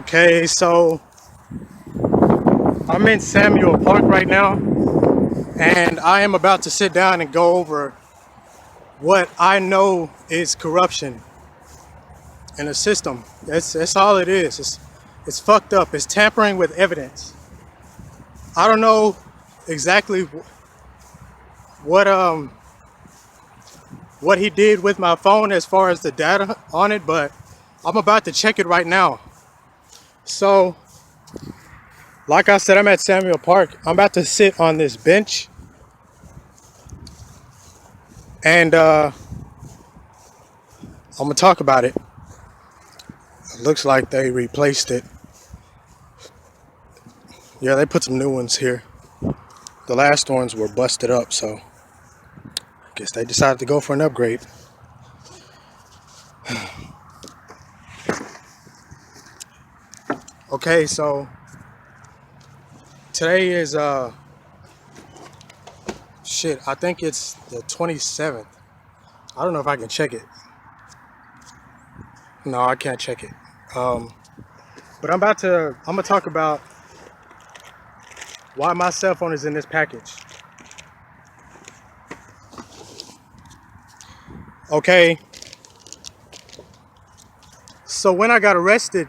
Okay, so I'm in Samuel Park right now, and I am about to sit down and go over what I know is corruption in the system. That's all it is. It's fucked up. It's tampering with evidence. I don't know exactly what what he did with my phone as far as the data on it, but I'm about to check it right now. So, like I said, I'm at Samuel Park. I'm about to sit on this bench, and I'm gonna talk about it. It looks like they replaced it. Yeah, they put some new ones here. The last ones were busted up, so I guess they decided to go for an upgrade. Okay, so today is shit, I think it's the 27th. I don't know if I can check it. No, I can't check it. Um, but I'm gonna talk about why my cell phone is in this package. Okay, so when I got arrested,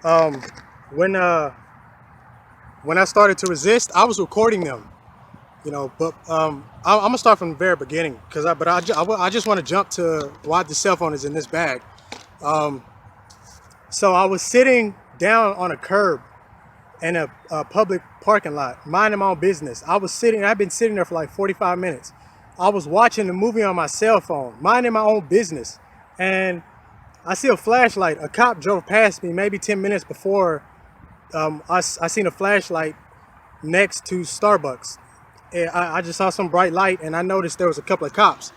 um, when uh, when I started to resist, I was recording them. But I'm gonna start from the very beginning because I just want to jump to why the cell phone is in this bag. Um, so I was sitting down on a curb in a public parking lot, minding my own business. I've been sitting there for like 45 minutes. I was watching the movie on my cell phone, minding my own business, and I see a flashlight. A cop drove past me maybe 10 minutes before. I seen a flashlight next to Starbucks. I just saw some bright light, and I noticed there was a couple of cops.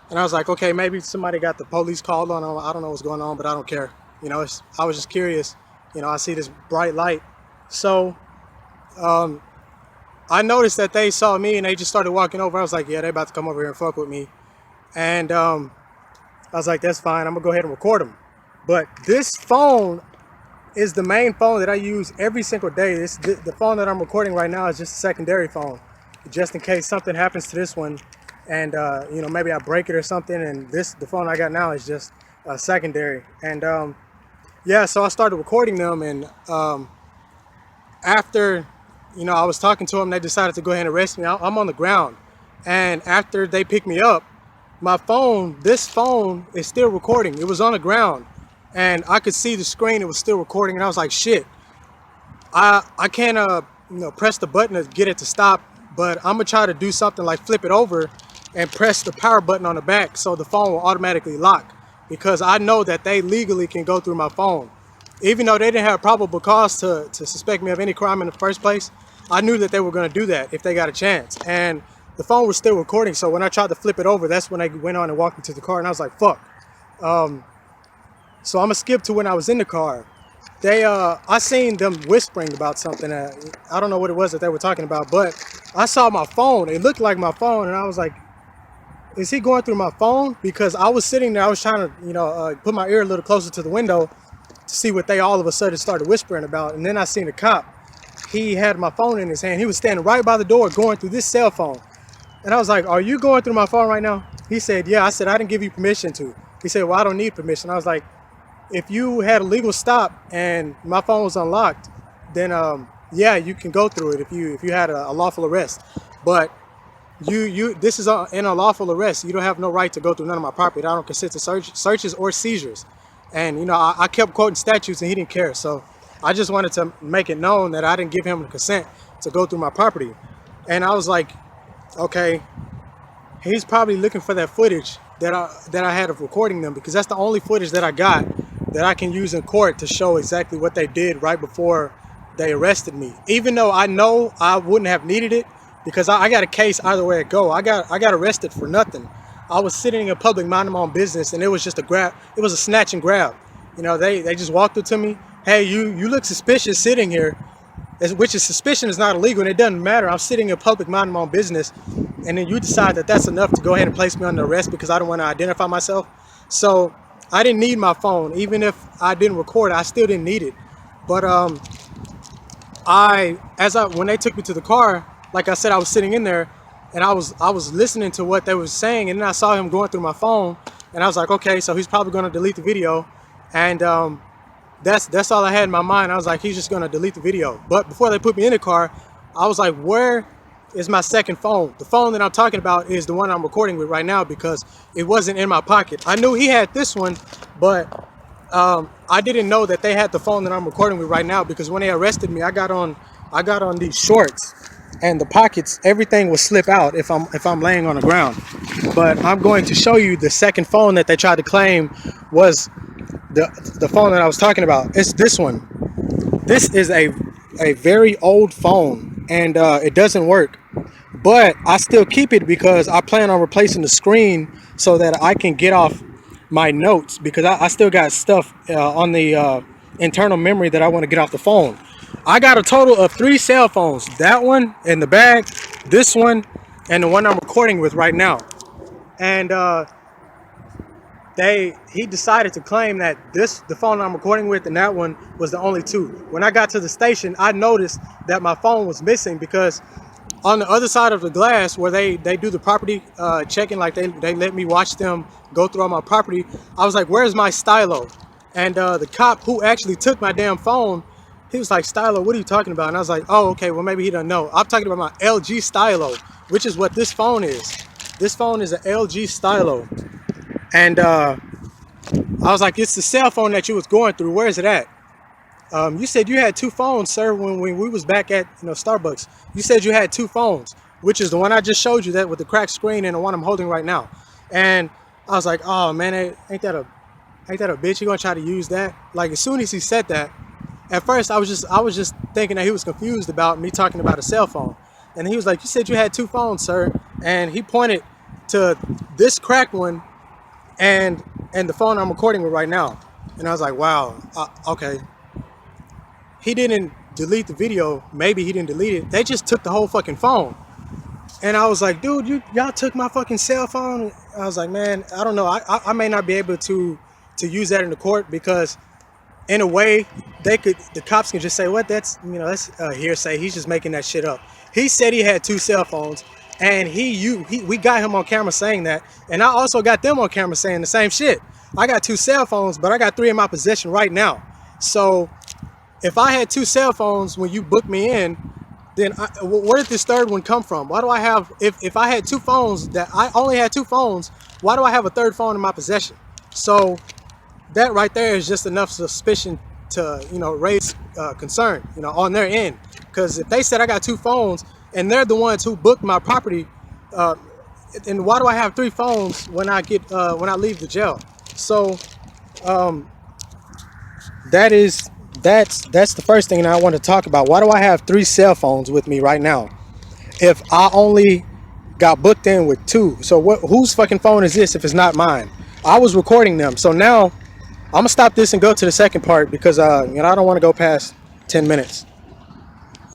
And I was like, okay, maybe somebody got the police called on them. I don't know what's going on, but I don't care. I was just curious. I see this bright light. So um, I noticed that they saw me, and they just started walking over. I was like, yeah, they about to come over here and fuck with me. And I was like, that's fine. I'm going to go ahead and record them. But this phone is the main phone that I use every single day. The phone that I'm recording right now is just a secondary phone, just in case something happens to this one, and maybe I break it or something. And the phone I got now is just secondary. And yeah, so I started recording them, and after I was talking to them, they decided to go ahead and arrest me. I'm on the ground, and after they picked me up, this phone is still recording. It was on the ground, and I could see the screen. It was still recording, and I was like, shit. I can't press the button to get it to stop, but I'm gonna try to do something like flip it over and press the power button on the back so the phone will automatically lock, because I know that they legally can go through my phone. Even though they didn't have probable cause to suspect me of any crime in the first place, I knew that they were going to do that if they got a chance. And the phone was still recording, so when I tried to flip it over, that's when they went on and walked into the car, and I was like, fuck. So I'm gonna skip to when I was in the car. I seen them whispering about something. I don't know what it was that they were talking about, but I saw my phone. It looked like my phone, and I was like, is he going through my phone? Because I was sitting there, I was trying to, put my ear a little closer to the window to see what they all of a sudden started whispering about. And then I seen a cop. He had my phone in his hand. He was standing right by the door going through this cell phone. And I was like, are you going through my phone right now? He said, yeah. I said, I didn't give you permission to. He said, well, I don't need permission. I was like, if you had a legal stop and my phone was unlocked, then yeah, you can go through it if you had a lawful arrest. But this is an unlawful arrest. You don't have no right to go through none of my property. I don't consent to searches or seizures. And I kept quoting statutes, and he didn't care. So I just wanted to make it known that I didn't give him the consent to go through my property. And I was like, okay, he's probably looking for that footage that I had of recording them, because that's the only footage that I got that I can use in court to show exactly what they did right before they arrested me. Even though I know I wouldn't have needed it, because I got a case either way it go. I got arrested for nothing. I was sitting in public minding my own business, and it was just a grab. It was a snatch and grab. They just walked up to me. Hey, you look suspicious sitting here, which is suspicion is not illegal, and it doesn't matter. I'm sitting in public minding my own business, and then you decide that that's enough to go ahead and place me under arrest because I don't want to identify myself. So I didn't need my phone. Even if I didn't record, I still didn't need it. But when they took me to the car, like I said, I was sitting in there, and I was listening to what they were saying, and then I saw him going through my phone, and I was like, okay, so he's probably going to delete the video, and that's all I had in my mind. I was like, he's just going to delete the video. But before they put me in the car, I was like, where is my second phone? The phone that I'm talking about is the one I'm recording with right now, because it wasn't in my pocket. I knew he had this one, but I didn't know that they had the phone that I'm recording with right now, because when they arrested me, I got on these shorts, and the pockets, everything will slip out if I'm laying on the ground. But I'm going to show you the second phone that they tried to claim was the phone that I was talking about. It's this one. This is a very old phone, and it doesn't work, but I still keep it because I plan on replacing the screen so that I can get off my notes, because I still got stuff on the internal memory that I want to get off the phone. I got a total of 3 cell phones. That one in the bag, this one, and the one I'm recording with right now. And he decided to claim that the phone I'm recording with and that one was the only 2. When I got to the station, I noticed that my phone was missing, because on the other side of the glass where they do the property checking, like they let me watch them go through all my property, I was like, where's my stylo? And the cop who actually took my damn phone, he was like, stylo, what are you talking about? And I was like, oh, okay, well, maybe he doesn't know. I'm talking about my LG stylo, which is what this phone is. This phone is an LG stylo. And I was like, it's the cell phone that you was going through. Where is it at? You said you had 2 phones, sir, when we was back at Starbucks. You said you had 2 phones, which is the one I just showed you, that with the cracked screen, and the one I'm holding right now. And I was like, oh man, ain't that a bitch? You gonna try to use that? Like, as soon as he said that, at first I was just thinking that he was confused about me talking about a cell phone. And he was like, you said you had 2 phones, sir. And he pointed to this cracked one and the phone I'm recording with right now. And I was like, wow, okay. He didn't delete the video. Maybe he didn't delete it. They just took the whole fucking phone. And I was like, dude, y'all took my fucking cell phone. I was like, man, I don't know. I may not be able to use that in the court, because in a way the cops can just say, what, that's hearsay. He's just making that shit up. He said he had 2 cell phones, and we got him on camera saying that, and I also got them on camera saying the same shit. I got 2 cell phones, but I got 3 in my possession right now. So if I had 2 cell phones when you booked me in, then where did this third one come from? Why do I have, if I had 2 phones, that I only had 2 phones, why do I have a third phone in my possession? So that right there is just enough suspicion to, raise concern, on their end. Because if they said I got 2 phones and they're the ones who booked my property, and why do I have 3 phones when I leave the jail? So that's the first thing that I want to talk about. Why do I have 3 cell phones with me right now if I only got booked in with 2? So whose fucking phone is this if it's not mine? I was recording them. So now I'm gonna stop this and go to the second part, because I don't want to go past 10 minutes.